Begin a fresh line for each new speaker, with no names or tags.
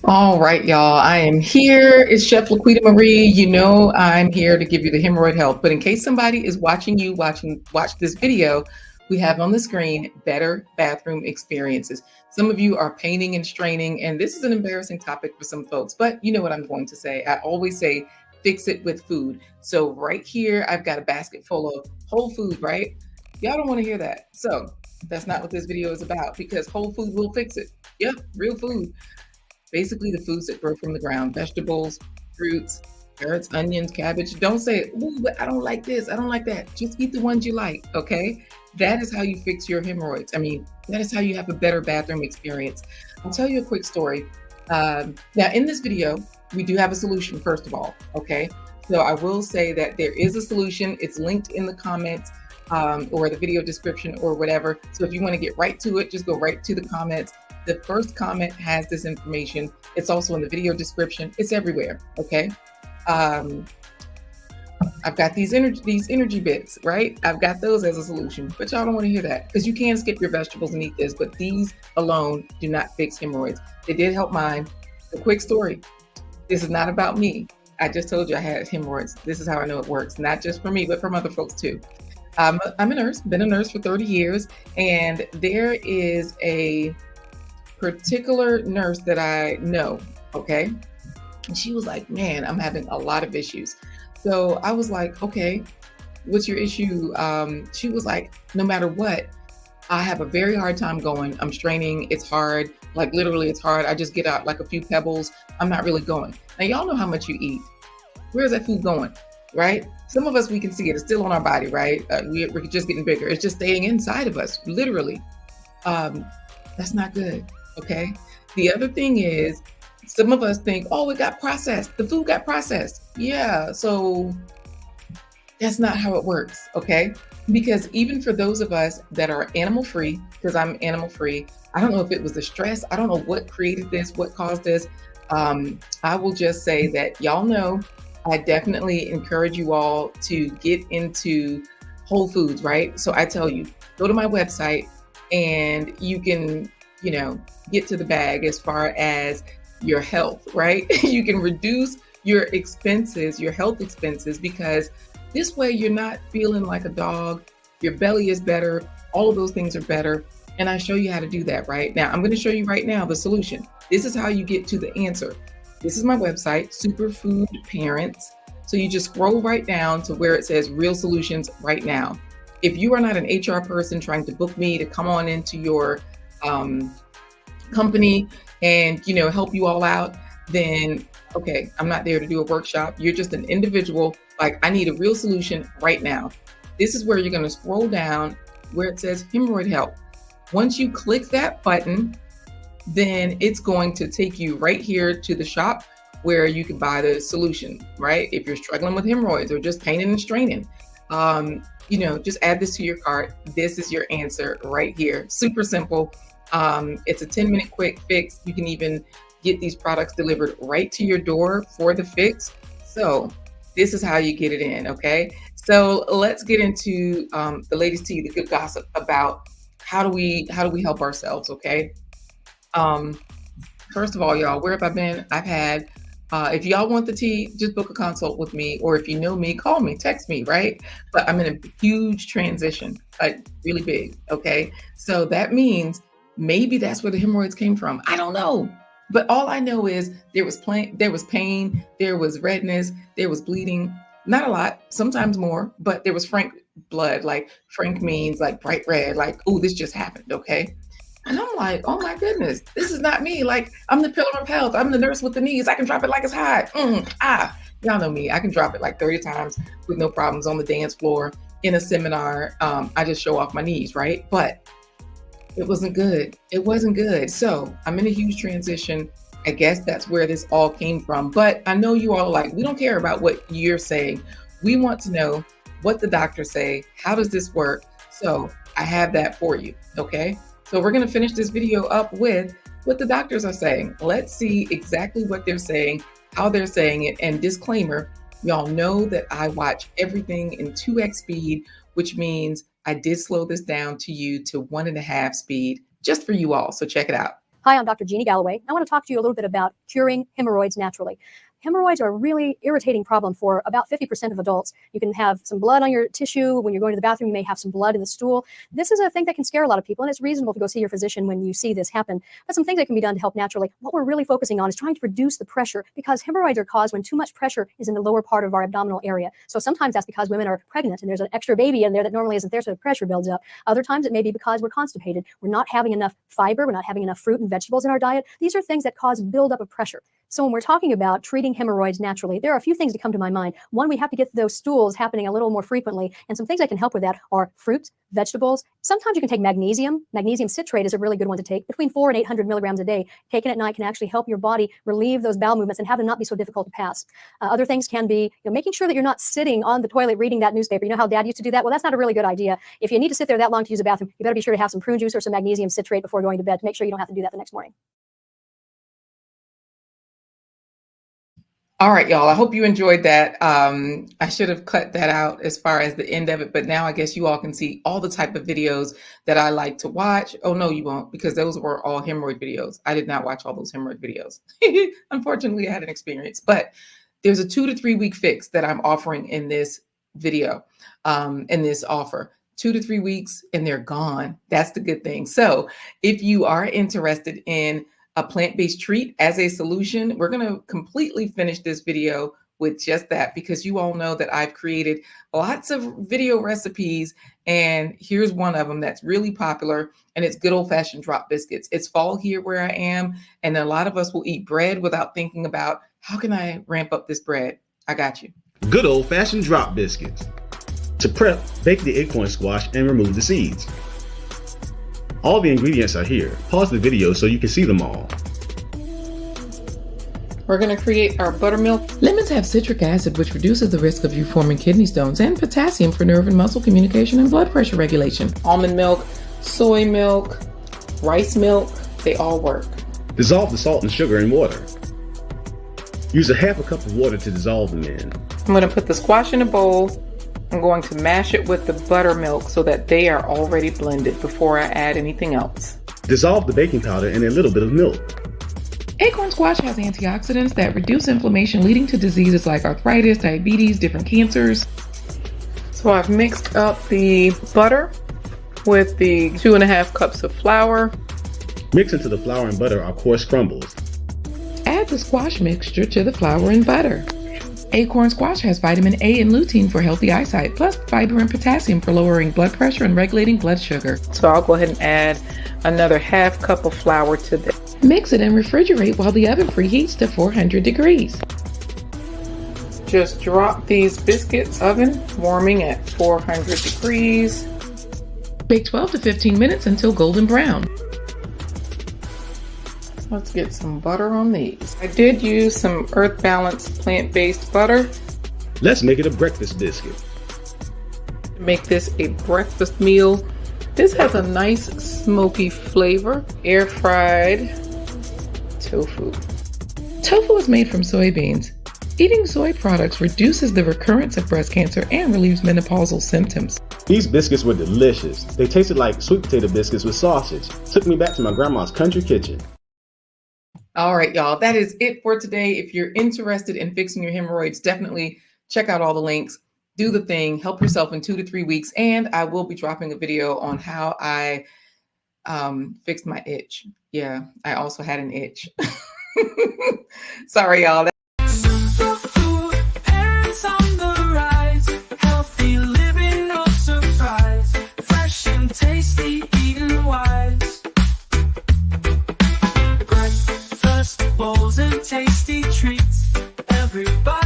All right, y'all. I am here. It's Chef Laquita Marie. You know I'm here to give you the hemorrhoid help. But in case somebody is watch this video, we have on the screen better bathroom experiences. Some of you are painting and straining, and this is an embarrassing topic for some folks. But you know what I'm going to say. I always say fix it with food. So right here, I've got a basket full of whole food, right? Y'all don't want to hear that. So that's not what this video is about because whole food will fix it. Yep, real food. Basically, the foods that grow from the ground, vegetables, fruits, carrots, onions, cabbage. Don't say, "Ooh, but I don't like this. I don't like that." Just eat the ones you like, okay? That is how you fix your hemorrhoids. I mean, that is how you have a better bathroom experience. I'll tell you a quick story. Now, in this video, we do have a solution, first of all, okay? So I will say that there is a solution. It's linked in the comments or the video description or whatever. So if you want to get right to it, just go right to the comments. The first comment has this information. It's also in the video description. It's everywhere. Okay. I've got these energy bits, right? I've got those as a solution, but y'all don't want to hear that because you can skip your vegetables and eat this, but these alone do not fix hemorrhoids. They did help mine. A quick story. This is not about me. I just told you I had hemorrhoids. This is how I know it works, not just for me, but from other folks too. I'm a nurse, been a nurse for 30 years, and there is a particular nurse that I know, okay? And she was like, man, I'm having a lot of issues. So I was like, okay, what's your issue? She was like, no matter what, I have a very hard time going. I'm straining. It's hard. Like literally, it's hard. I just get out like a few pebbles. I'm not really going. Now, y'all know how much you eat. Where's that food going? Right? Some of us, we can see it. It's still on our body, right? We're just getting bigger. It's just staying inside of us, literally. That's not good. Okay. The other thing is, some of us think, oh, it got processed. The food got processed. Yeah. So that's not how it works. Okay. Because even for those of us that are animal free, because I'm animal free, I don't know if it was the stress. I don't know what created this, what caused this. I will just say that y'all know I definitely encourage you all to get into whole foods, right? So I tell you, go to my website and you can, get to the bag as far as your health, right? You can reduce your expenses, your health expenses, because this way you're not feeling like a dog. Your belly is better. All of those things are better. And I show you how to do that right now. I'm going to show you right now the solution. This is how you get to the answer. This is my website, Superfood Parents. So you just scroll right down to where it says Real Solutions right now. If you are not an HR person trying to book me to come on into your company and help you all out, then okay, I'm not there to do a workshop. You're just an individual. Like, I need a real solution right now. This is where you're going to scroll down where it says hemorrhoid help. Once you click that button, then it's going to take you right here to the shop where you can buy the solution, right? If you're struggling with hemorrhoids or just painting and straining, just add this to your cart. This is your answer right here. Super simple. It's a 10-minute quick fix. You can even get these products delivered right to your door for the fix. So this is how you get it in, okay? So let's get into the latest tea, the good gossip about how do we help ourselves, okay? First of all, y'all, where have I been? I've had, if y'all want the tea, just book a consult with me, or if you know me, call me, text me, right? But I'm in a huge transition, like really big, okay? So that means maybe that's where the hemorrhoids came from. I don't know. But all I know is there was pain, there was redness, there was bleeding. Not a lot, sometimes more, but there was frank blood. Like frank means like bright red, like, oh, this just happened, okay? And I'm like, oh my goodness, this is not me. Like, I'm the pillar of health. I'm the nurse with the knees. I can drop it like it's hot. Y'all know me. I can drop it like 30 times with no problems on the dance floor, in a seminar. I just show off my knees, right? But it wasn't good. It wasn't good. So I'm in a huge transition. I guess that's where this all came from. But I know you all are like, we don't care about what you're saying. We want to know what the doctors say. How does this work? So I have that for you. Okay. So we're going to finish this video up with what the doctors are saying. Let's see exactly what they're saying, how they're saying it. And disclaimer, y'all know that I watch everything in 2x speed, which means I did slow this down to you to 1.5 speed just for you all. So check it out.
Hi, I'm Dr. Jeannie Galloway. I want to talk to you a little bit about curing hemorrhoids naturally. Hemorrhoids are a really irritating problem for about 50% of adults. You can have some blood on your tissue. When you're going to the bathroom, you may have some blood in the stool. This is a thing that can scare a lot of people, and it's reasonable to go see your physician when you see this happen. But some things that can be done to help naturally. What we're really focusing on is trying to reduce the pressure, because hemorrhoids are caused when too much pressure is in the lower part of our abdominal area. So sometimes that's because women are pregnant and there's an extra baby in there that normally isn't there, so the pressure builds up. Other times it may be because we're constipated. We're not having enough fiber. We're not having enough fruit and vegetables in our diet. These are things that cause buildup of pressure. So when we're talking about treating hemorrhoids naturally, there are a few things that come to my mind. One, we have to get those stools happening a little more frequently, and some things that can help with that are fruits, vegetables. Sometimes you can take magnesium. Magnesium citrate is a really good one to take, between 400 and 800 milligrams a day. Taken at night can actually help your body relieve those bowel movements and have them not be so difficult to pass. Other things can be, making sure that you're not sitting on the toilet reading that newspaper. You know how Dad used to do that? Well, that's not a really good idea. If you need to sit there that long to use a bathroom, you better be sure to have some prune juice or some magnesium citrate before going to bed to make sure you don't have to do that the next morning.
All right, y'all. I hope you enjoyed that. I should have cut that out as far as the end of it, but now I guess you all can see all the type of videos that I like to watch. Oh, no, you won't, because those were all hemorrhoid videos. I did not watch all those hemorrhoid videos. Unfortunately, I had an experience, but there's a 2 to 3 week fix that I'm offering in this video, in this offer. 2 to 3 weeks and they're gone. That's the good thing. So if you are interested in a plant-based treat as a solution, we're going to completely finish this video with just that, because you all know that I've created lots of video recipes, and here's one of them that's really popular, and it's good old-fashioned drop biscuits. It's fall here where I am, and a lot of us will eat bread without thinking about, how can I ramp up this bread? I got you.
Good old-fashioned drop biscuits. To prep, bake the acorn squash and remove the seeds. All the ingredients are here. Pause the video so you can see them all.
We're going to create our buttermilk. Lemons have citric acid, which reduces the risk of you forming kidney stones, and potassium for nerve and muscle communication and blood pressure regulation. Almond milk, soy milk, rice milk, they all work.
Dissolve the salt and sugar in water. Use a half a cup of water to dissolve them in.
I'm going to put the squash in a bowl. I'm going to mash it with the buttermilk so that they are already blended before I add anything else.
Dissolve the baking powder in a little bit of milk.
Acorn squash has antioxidants that reduce inflammation, leading to diseases like arthritis, diabetes, different cancers. So I've mixed up the butter with the 2.5 cups of flour.
Mix into the flour and butter our coarse crumbles.
Add the squash mixture to the flour and butter. Acorn squash has vitamin A and lutein for healthy eyesight, plus fiber and potassium for lowering blood pressure and regulating blood sugar. So I'll go ahead and add another half cup of flour to this. Mix it and refrigerate while the oven preheats to 400 degrees. Just drop these biscuits oven, warming at 400 degrees. Bake 12 to 15 minutes until golden brown. Let's get some butter on these. I did use some Earth Balance plant-based butter.
Let's make it a breakfast biscuit.
Make this a breakfast meal. This has a nice smoky flavor. Air fried tofu. Tofu is made from soybeans. Eating soy products reduces the recurrence of breast cancer and relieves menopausal symptoms.
These biscuits were delicious. They tasted like sweet potato biscuits with sausage. Took me back to my grandma's country kitchen.
All right, y'all, that is it for today. If you're interested in fixing your hemorrhoids, definitely check out all the links. Do the thing, help yourself in 2 to 3 weeks. And I will be dropping a video on how I fixed my itch. Yeah, I also had an itch. Sorry, y'all.
Superfood, parents on the rise. Healthy living, no surprise. Fresh and tasty, eating wise. Breakfast bowls and tasty treats. Everybody